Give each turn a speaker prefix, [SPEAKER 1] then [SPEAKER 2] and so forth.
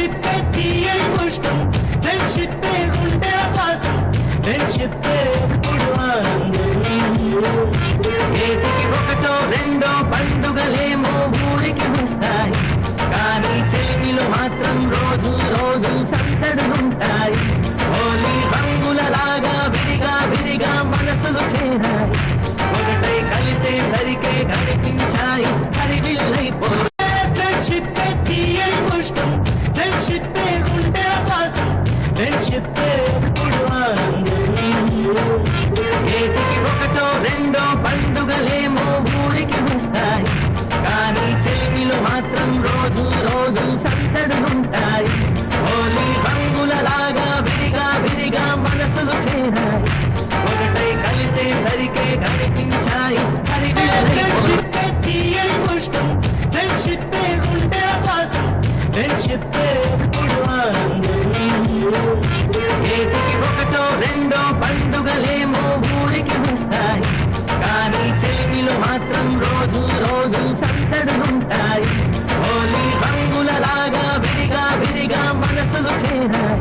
[SPEAKER 1] Friendship తీయని పుష్పం, friendship గుండెల వాసం, ఫ్రెండ్షిప్ ఎప్పుడు ఆనందం. ఏటికి ఒకటో రెండో పండుగలేమో ఊరికి వస్తాయి, కానీ చెలిమిలో మాత్రం రోజు రోజు సందడులుంటాయి. హోలీ రంగులలాగా విడిగా విడిగా మనసులు చేరాయి, ఒకటై కలిసే సరికే కనిపించాయి హరివిల్లైపోయి. ఫ్రెండ్షిప్ తీయని పుష్పం, ఫ్రెండ్షిప్ గుండెల వాసం, ఫ్రెండ్షిప్ ఎప్పుడు ఆనందం. ఏటికి ఒకటో రెండో పండుగలేమో ఊరికి వస్తాయి, కానీ చెలిమిలో మాత్రం రోజు రోజు సందడులుంటాయి. హోలీ రంగులలాగా విడిగా విడిగా మనసులు చేరాయి, ఒకటై కలిసే సరికే కనిపించాయి హరివిల్లైపోయి. తీయని పుష్పం, ఫ్రెండ్షిప్ గుండెల వాసం, ఫ్రెండ్షిప్ ఎప్పుడు ఆనందం. ఏటికి ఒకటో రెండో పండుగలేమో ఊరికి వస్తాయి, కానీ చెలిమిలో మాత్రం రోజు రోజు సందడులుంటాయి. హోలీ రంగులలాగా విడిగా విడిగా మనసులు చేరాయి,